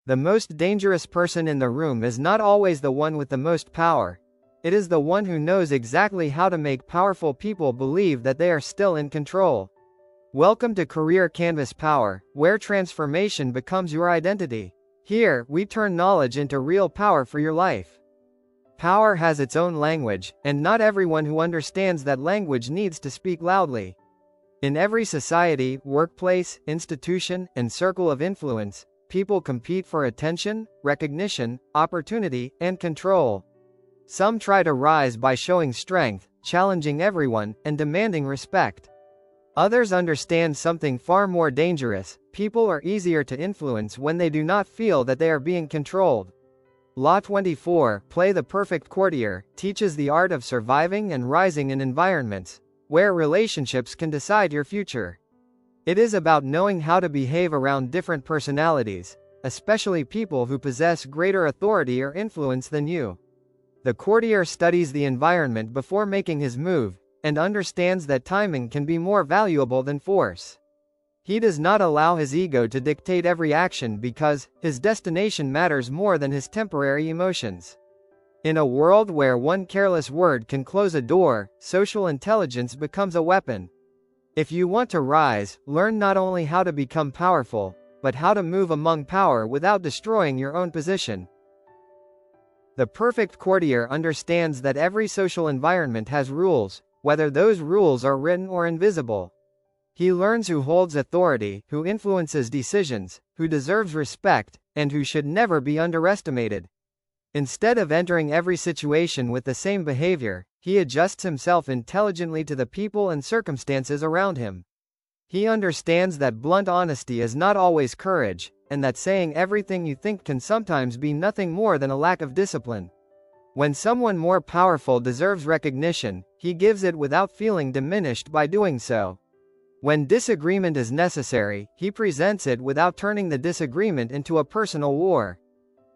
The most dangerous person in the room is not always the one with the most power. It is the one who knows exactly how to make powerful people believe that they are still in control. Welcome to Career Canvas Power, where transformation becomes your identity. Here, we turn knowledge into real power for your life. Power has its own language, and not everyone who understands that language needs to speak loudly. In every society, workplace, institution, and circle of influence, people compete for attention, recognition, opportunity, and control. Some try to rise by showing strength, challenging everyone, and demanding respect. Others understand something far more dangerous: people are easier to influence when they do not feel that they are being controlled. Law 24, Play the Perfect Courtier, teaches the art of surviving and rising in environments where relationships can decide your future. It is about knowing how to behave around different personalities, especially people who possess greater authority or influence than you. The courtier studies the environment before making his move, and understands that timing can be more valuable than force. He does not allow his ego to dictate every action because his destination matters more than his temporary emotions. In a world where one careless word can close a door, social intelligence becomes a weapon. If you want to rise, learn not only how to become powerful, but how to move among power without destroying your own position. The perfect courtier understands that every social environment has rules, whether those rules are written or invisible. He learns who holds authority, who influences decisions, who deserves respect, and who should never be underestimated. Instead of entering every situation with the same behavior, he adjusts himself intelligently to the people and circumstances around him. He understands that blunt honesty is not always courage, and that saying everything you think can sometimes be nothing more than a lack of discipline. When someone more powerful deserves recognition, he gives it without feeling diminished by doing so. When disagreement is necessary, he presents it without turning the disagreement into a personal war.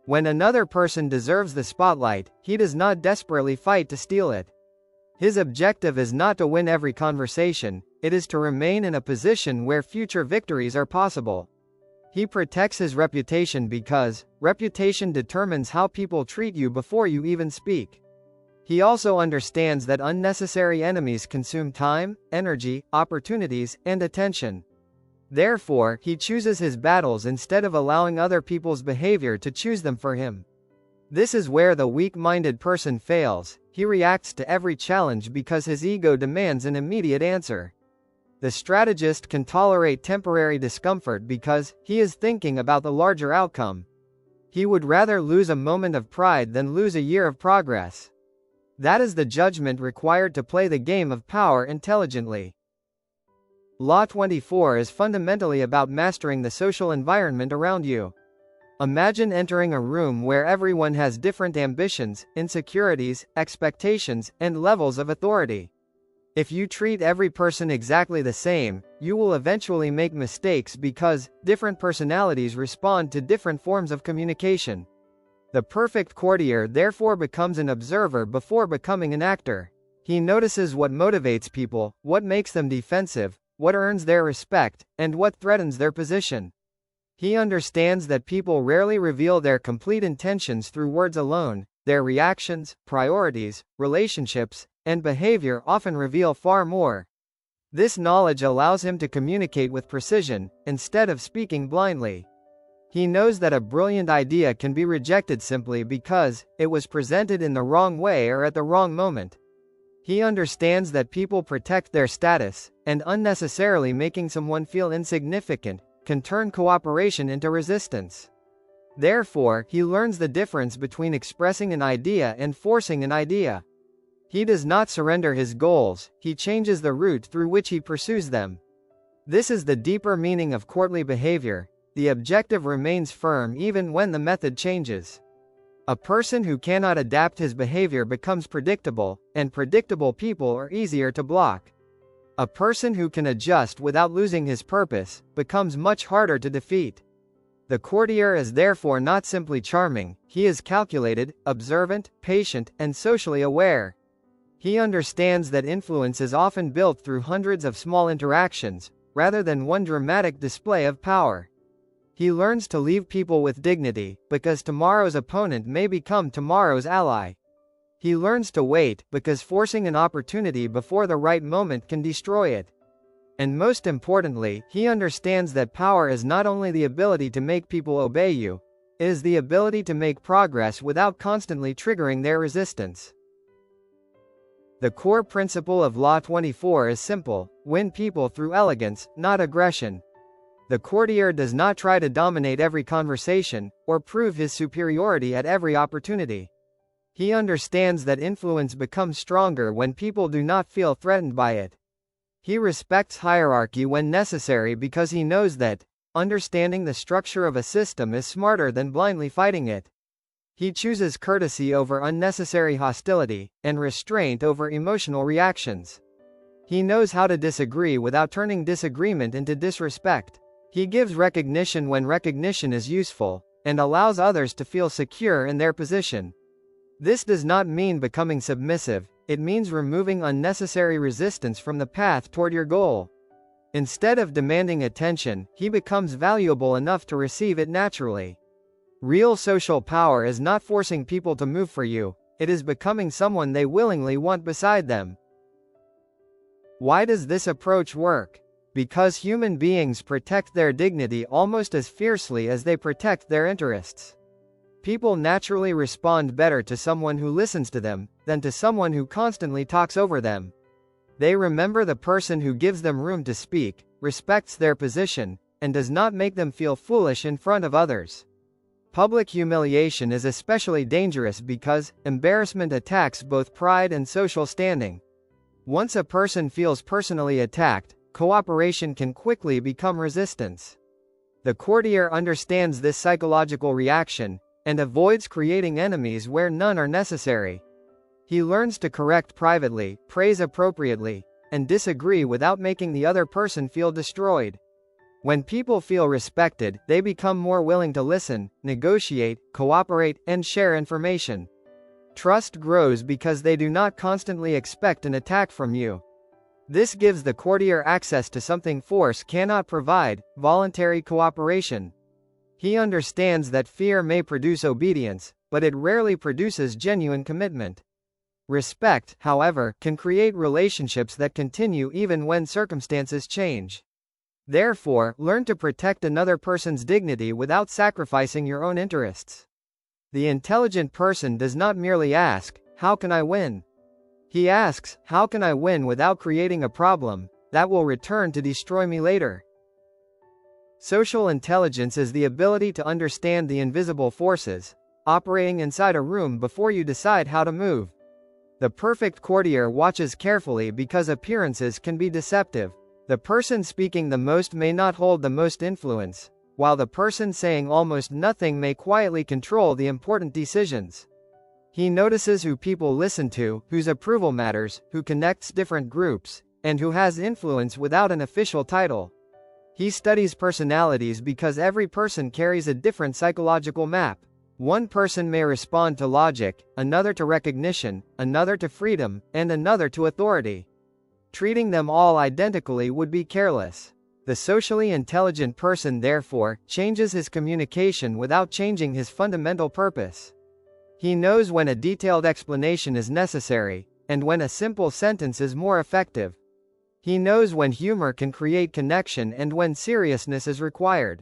When another person deserves the spotlight, he does not desperately fight to steal it. His objective is not to win every conversation, it is to remain in a position where future victories are possible. He protects his reputation because reputation determines how people treat you before you even speak. He also understands that unnecessary enemies consume time, energy, opportunities, and attention. Therefore, he chooses his battles instead of allowing other people's behavior to choose them for him. This is where the weak-minded person fails. He reacts to every challenge because his ego demands an immediate answer. The strategist can tolerate temporary discomfort because he is thinking about the larger outcome. He would rather lose a moment of pride than lose a year of progress. That is the judgment required to play the game of power intelligently. Law 24 is fundamentally about mastering the social environment around you. Imagine entering a room where everyone has different ambitions, insecurities, expectations, and levels of authority. If you treat every person exactly the same, you will eventually make mistakes because different personalities respond to different forms of communication. The perfect courtier therefore becomes an observer before becoming an actor. He notices what motivates people, what makes them defensive, what earns their respect, and what threatens their position. He understands that people rarely reveal their complete intentions through words alone. Their reactions, priorities, relationships, and behavior often reveal far more. This knowledge allows him to communicate with precision, instead of speaking blindly. He knows that a brilliant idea can be rejected simply because it was presented in the wrong way or at the wrong moment. He understands that people protect their status, and unnecessarily making someone feel insignificant can turn cooperation into resistance. Therefore, he learns the difference between expressing an idea and forcing an idea. He does not surrender his goals, he changes the route through which he pursues them. This is the deeper meaning of courtly behavior. The objective remains firm even when the method changes. A person who cannot adapt his behavior becomes predictable, and predictable people are easier to block. A person who can adjust without losing his purpose becomes much harder to defeat. The courtier is therefore not simply charming, he is calculated, observant, patient, and socially aware. He understands that influence is often built through hundreds of small interactions, rather than one dramatic display of power. He learns to leave people with dignity, because tomorrow's opponent may become tomorrow's ally. He learns to wait, because forcing an opportunity before the right moment can destroy it. And most importantly, he understands that power is not only the ability to make people obey you, it is the ability to make progress without constantly triggering their resistance. The core principle of Law 24 is simple: win people through elegance, not aggression. The courtier does not try to dominate every conversation, or prove his superiority at every opportunity. He understands that influence becomes stronger when people do not feel threatened by it. He respects hierarchy when necessary because he knows that understanding the structure of a system is smarter than blindly fighting it. He chooses courtesy over unnecessary hostility, and restraint over emotional reactions. He knows how to disagree without turning disagreement into disrespect. He gives recognition when recognition is useful, and allows others to feel secure in their position. This does not mean becoming submissive, it means removing unnecessary resistance from the path toward your goal. Instead of demanding attention, he becomes valuable enough to receive it naturally. Real social power is not forcing people to move for you, it is becoming someone they willingly want beside them. Why does this approach work? Because human beings protect their dignity almost as fiercely as they protect their interests. People naturally respond better to someone who listens to them, than to someone who constantly talks over them. They remember the person who gives them room to speak, respects their position, and does not make them feel foolish in front of others. Public humiliation is especially dangerous because embarrassment attacks both pride and social standing. Once a person feels personally attacked, cooperation can quickly become resistance. The courtier understands this psychological reaction, and avoids creating enemies where none are necessary. He learns to correct privately, praise appropriately, and disagree without making the other person feel destroyed. When people feel respected, they become more willing to listen, negotiate, cooperate, and share information. Trust grows because they do not constantly expect an attack from you. This gives the courtier access to something force cannot provide: voluntary cooperation. He understands that fear may produce obedience, but it rarely produces genuine commitment. Respect, however, can create relationships that continue even when circumstances change. Therefore, learn to protect another person's dignity without sacrificing your own interests. The intelligent person does not merely ask, "How can I win?" He asks, "How can I win without creating a problem that will return to destroy me later?" Social intelligence is the ability to understand the invisible forces operating inside a room before you decide how to move. The perfect courtier watches carefully because appearances can be deceptive. The person speaking the most may not hold the most influence, while the person saying almost nothing may quietly control the important decisions. He notices who people listen to, whose approval matters, who connects different groups, and who has influence without an official title. He studies personalities because every person carries a different psychological map. One person may respond to logic, another to recognition, another to freedom, and another to authority. Treating them all identically would be careless. The socially intelligent person therefore changes his communication without changing his fundamental purpose. He knows when a detailed explanation is necessary, and when a simple sentence is more effective. He knows when humor can create connection and when seriousness is required.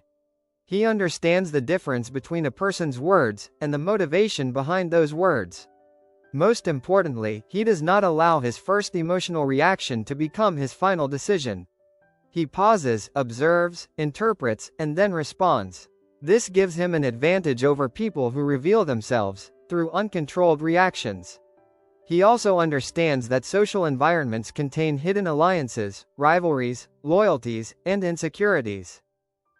He understands the difference between a person's words, and the motivation behind those words. Most importantly, he does not allow his first emotional reaction to become his final decision. He pauses, observes, interprets, and then responds. This gives him an advantage over people who reveal themselves through uncontrolled reactions. He also understands that social environments contain hidden alliances, rivalries, loyalties, and insecurities.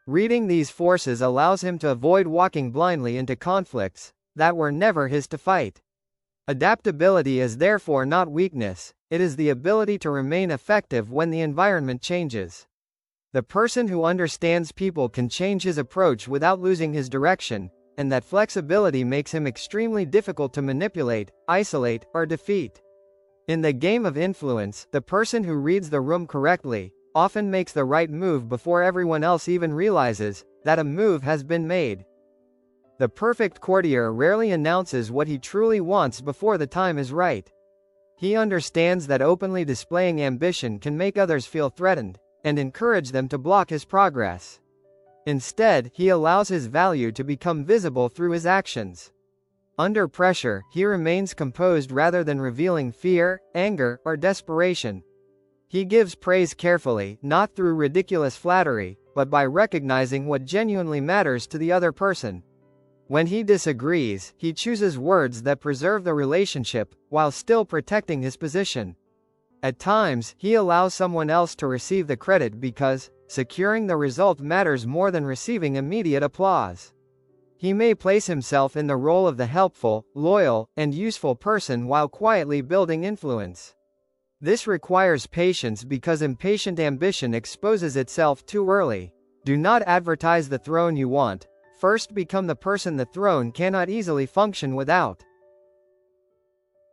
Reading these forces allows him to avoid walking blindly into conflicts that were never his to fight. Adaptability is therefore not weakness, it is the ability to remain effective when the environment changes. The person who understands people can change his approach without losing his direction, and that flexibility makes him extremely difficult to manipulate, isolate, or defeat. In the game of influence, the person who reads the room correctly often makes the right move before everyone else even realizes that a move has been made. The perfect courtier rarely announces what he truly wants before the time is right. He understands that openly displaying ambition can make others feel threatened, and encourage them to block his progress. Instead, he allows his value to become visible through his actions. Under pressure, he remains composed rather than revealing fear, anger, or desperation. He gives praise carefully, not through ridiculous flattery, but by recognizing what genuinely matters to the other person. When he disagrees, he chooses words that preserve the relationship, while still protecting his position. At times, he allows someone else to receive the credit because securing the result matters more than receiving immediate applause. He may place himself in the role of the helpful, loyal, and useful person while quietly building influence. This requires patience because impatient ambition exposes itself too early. Do not advertise the throne you want. First become the person the throne cannot easily function without.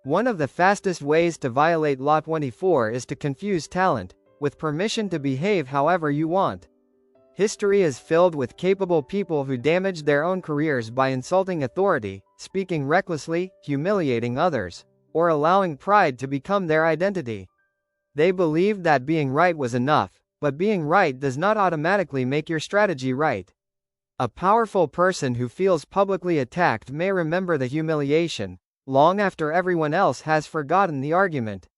One of the fastest ways to violate Law 24 is to confuse talent with permission to behave however you want. History is filled with capable people who damaged their own careers by insulting authority, speaking recklessly, humiliating others, or allowing pride to become their identity. They believed that being right was enough, but being right does not automatically make your strategy right. A powerful person who feels publicly attacked may remember the humiliation, long after everyone else has forgotten the argument.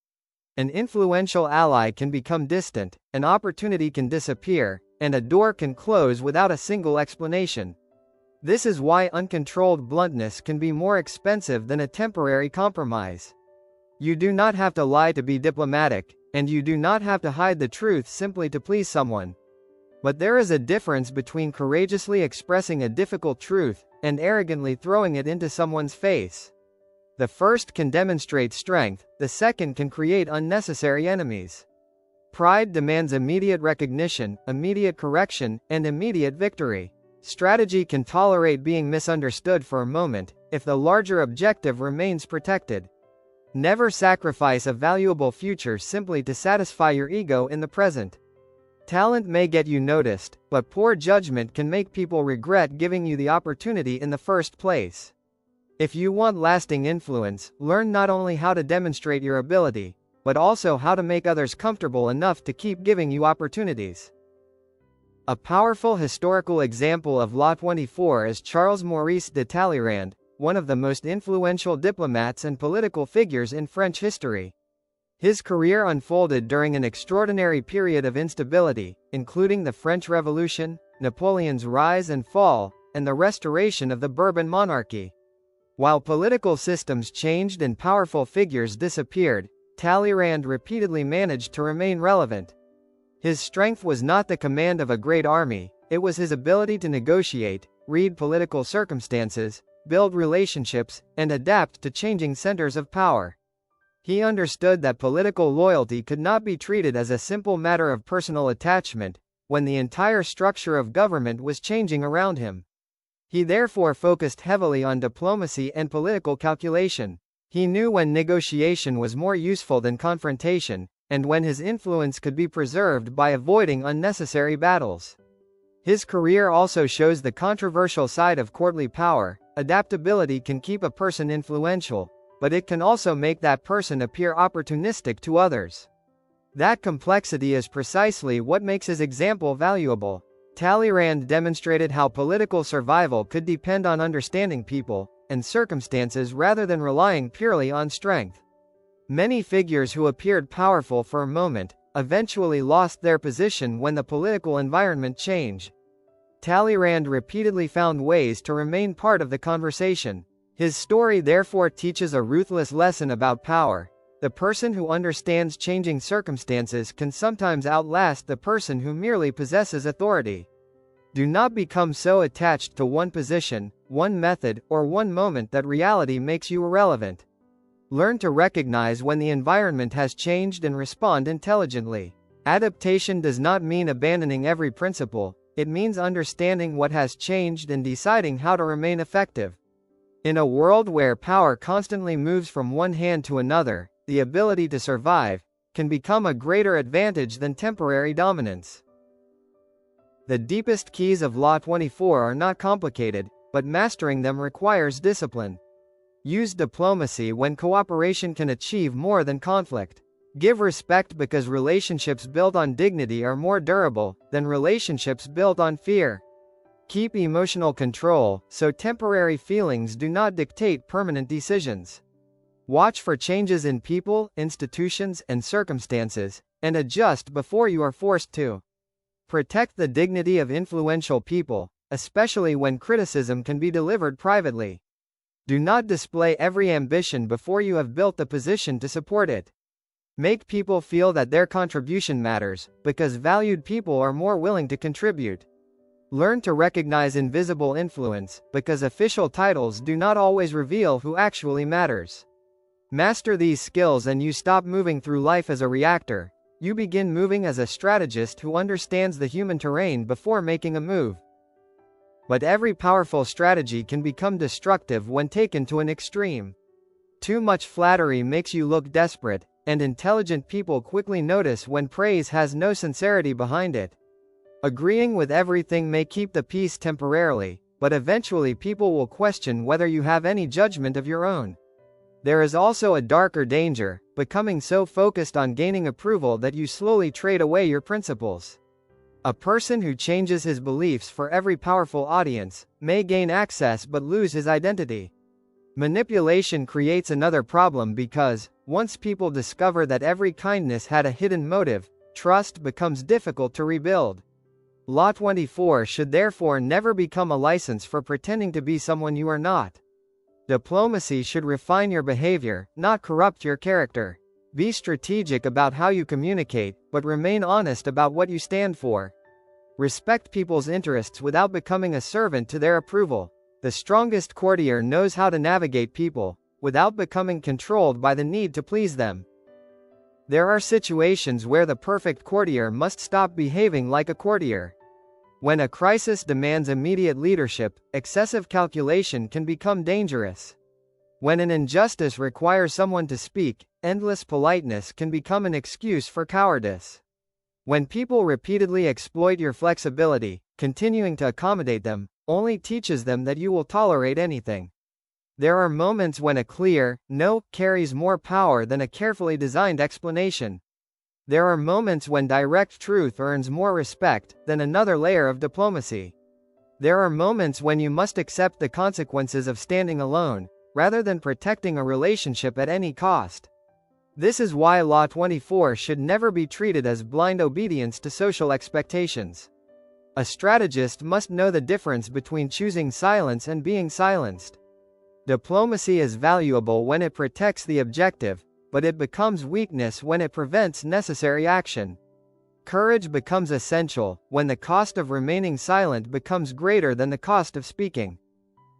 An influential ally can become distant, an opportunity can disappear, and a door can close without a single explanation. This is why uncontrolled bluntness can be more expensive than a temporary compromise. You do not have to lie to be diplomatic, and you do not have to hide the truth simply to please someone. But there is a difference between courageously expressing a difficult truth and arrogantly throwing it into someone's face. The first can demonstrate strength, the second can create unnecessary enemies. Pride demands immediate recognition, immediate correction, and immediate victory. Strategy can tolerate being misunderstood for a moment, if the larger objective remains protected. Never sacrifice a valuable future simply to satisfy your ego in the present. Talent may get you noticed, but poor judgment can make people regret giving you the opportunity in the first place. If you want lasting influence, learn not only how to demonstrate your ability, but also how to make others comfortable enough to keep giving you opportunities. A powerful historical example of Law 24 is Charles Maurice de Talleyrand, one of the most influential diplomats and political figures in French history. His career unfolded during an extraordinary period of instability, including the French Revolution, Napoleon's rise and fall, and the restoration of the Bourbon monarchy. While political systems changed and powerful figures disappeared, Talleyrand repeatedly managed to remain relevant. His strength was not the command of a great army, it was his ability to negotiate, read political circumstances, build relationships, and adapt to changing centers of power. He understood that political loyalty could not be treated as a simple matter of personal attachment, when the entire structure of government was changing around him. He therefore focused heavily on diplomacy and political calculation. He knew when negotiation was more useful than confrontation, and when his influence could be preserved by avoiding unnecessary battles. His career also shows the controversial side of courtly power. Adaptability can keep a person influential, but it can also make that person appear opportunistic to others. That complexity is precisely what makes his example valuable. Talleyrand demonstrated how political survival could depend on understanding people and circumstances rather than relying purely on strength. Many figures who appeared powerful for a moment eventually lost their position when the political environment changed. Talleyrand repeatedly found ways to remain part of the conversation. His story therefore teaches a ruthless lesson about power. The person who understands changing circumstances can sometimes outlast the person who merely possesses authority. Do not become so attached to one position, one method, or one moment that reality makes you irrelevant. Learn to recognize when the environment has changed and respond intelligently. Adaptation does not mean abandoning every principle, it means understanding what has changed and deciding how to remain effective. In a world where power constantly moves from one hand to another, the ability to survive can become a greater advantage than temporary dominance. The deepest keys of Law 24 are not complicated, but mastering them requires discipline. Use diplomacy when cooperation can achieve more than conflict. Give respect because relationships built on dignity are more durable than relationships built on fear. Keep emotional control, so temporary feelings do not dictate permanent decisions. Watch for changes in people, institutions, and circumstances, and adjust before you are forced to. Protect the dignity of influential people, especially when criticism can be delivered privately. Do not display every ambition before you have built the position to support it. Make people feel that their contribution matters, because valued people are more willing to contribute. Learn to recognize invisible influence, because official titles do not always reveal who actually matters. Master these skills and you stop moving through life as a reactor. You begin moving as a strategist who understands the human terrain before making a move. But every powerful strategy can become destructive when taken to an extreme. Too much flattery makes you look desperate, and intelligent people quickly notice when praise has no sincerity behind it. Agreeing with everything may keep the peace temporarily, but eventually people will question whether you have any judgment of your own. There is also a darker danger, becoming so focused on gaining approval that you slowly trade away your principles. A person who changes his beliefs for every powerful audience may gain access but lose his identity. Manipulation creates another problem because, once people discover that every kindness had a hidden motive, trust becomes difficult to rebuild. Law 24 should therefore never become a license for pretending to be someone you are not. Diplomacy should refine your behavior, not corrupt your character. Be strategic about how you communicate, but remain honest about what you stand for. Respect people's interests without becoming a servant to their approval. The strongest courtier knows how to navigate people, without becoming controlled by the need to please them. There are situations where the perfect courtier must stop behaving like a courtier. When a crisis demands immediate leadership, excessive calculation can become dangerous. When an injustice requires someone to speak, endless politeness can become an excuse for cowardice. When people repeatedly exploit your flexibility, continuing to accommodate them only teaches them that you will tolerate anything. There are moments when a clear no carries more power than a carefully designed explanation. There are moments when direct truth earns more respect than another layer of diplomacy. There are moments when you must accept the consequences of standing alone, rather than protecting a relationship at any cost. This is why Law 24 should never be treated as blind obedience to social expectations. A strategist must know the difference between choosing silence and being silenced. Diplomacy is valuable when it protects the objective, but it becomes weakness when it prevents necessary action. Courage becomes essential when the cost of remaining silent becomes greater than the cost of speaking.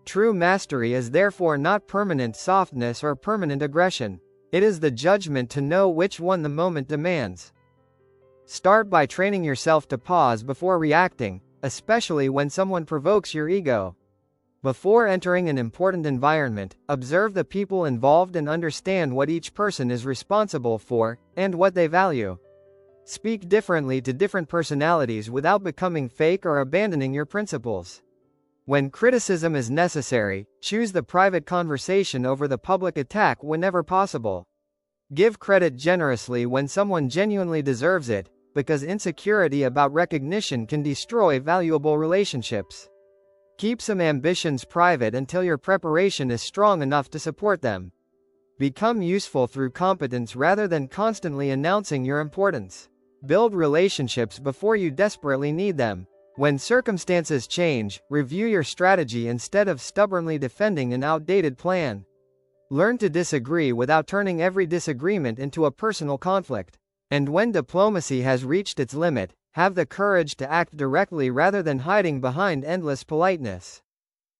True mastery is therefore not permanent softness or permanent aggression. It is the judgment to know which one the moment demands. Start by training yourself to pause before reacting, especially when someone provokes your ego. Before entering an important environment, observe the people involved and understand what each person is responsible for, and what they value. Speak differently to different personalities without becoming fake or abandoning your principles. When criticism is necessary, choose the private conversation over the public attack whenever possible. Give credit generously when someone genuinely deserves it, because insecurity about recognition can destroy valuable relationships. Keep some ambitions private until your preparation is strong enough to support them. Become useful through competence rather than constantly announcing your importance. Build relationships before you desperately need them. When circumstances change, review your strategy instead of stubbornly defending an outdated plan. Learn to disagree without turning every disagreement into a personal conflict. And when diplomacy has reached its limit, have the courage to act directly rather than hiding behind endless politeness.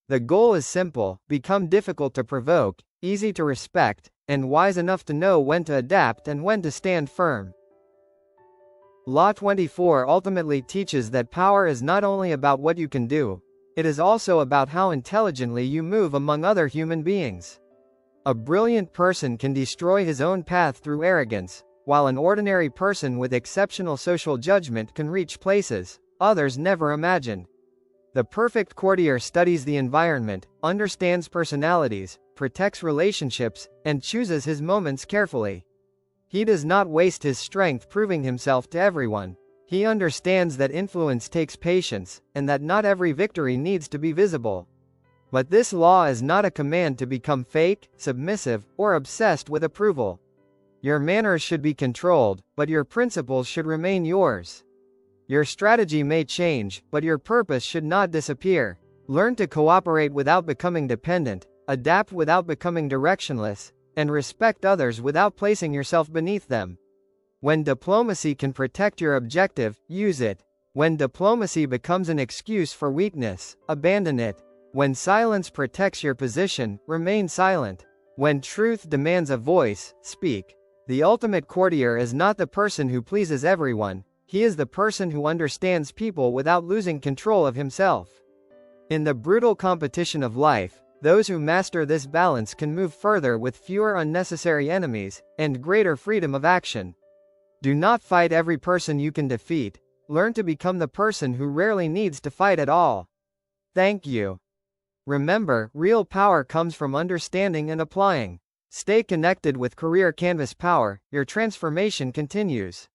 The goal is simple: become difficult to provoke, easy to respect, and wise enough to know when to adapt and when to stand firm. Law 24 ultimately teaches that power is not only about what you can do, it is also about how intelligently you move among other human beings. A brilliant person can destroy his own path through arrogance, while an ordinary person with exceptional social judgment can reach places others never imagined. The perfect courtier studies the environment, understands personalities, protects relationships, and chooses his moments carefully. He does not waste his strength proving himself to everyone. He understands that influence takes patience, and that not every victory needs to be visible. But this law is not a command to become fake, submissive, or obsessed with approval. Your manners should be controlled, but your principles should remain yours. Your strategy may change, but your purpose should not disappear. Learn to cooperate without becoming dependent, adapt without becoming directionless, and respect others without placing yourself beneath them. When diplomacy can protect your objective, use it. When diplomacy becomes an excuse for weakness, abandon it. When silence protects your position, remain silent. When truth demands a voice, speak. The ultimate courtier is not the person who pleases everyone, he is the person who understands people without losing control of himself. In the brutal competition of life, those who master this balance can move further with fewer unnecessary enemies, and greater freedom of action. Do not fight every person you can defeat, learn to become the person who rarely needs to fight at all. Thank you. Remember, real power comes from understanding and applying. Stay connected with Career Canvas Power, your transformation continues.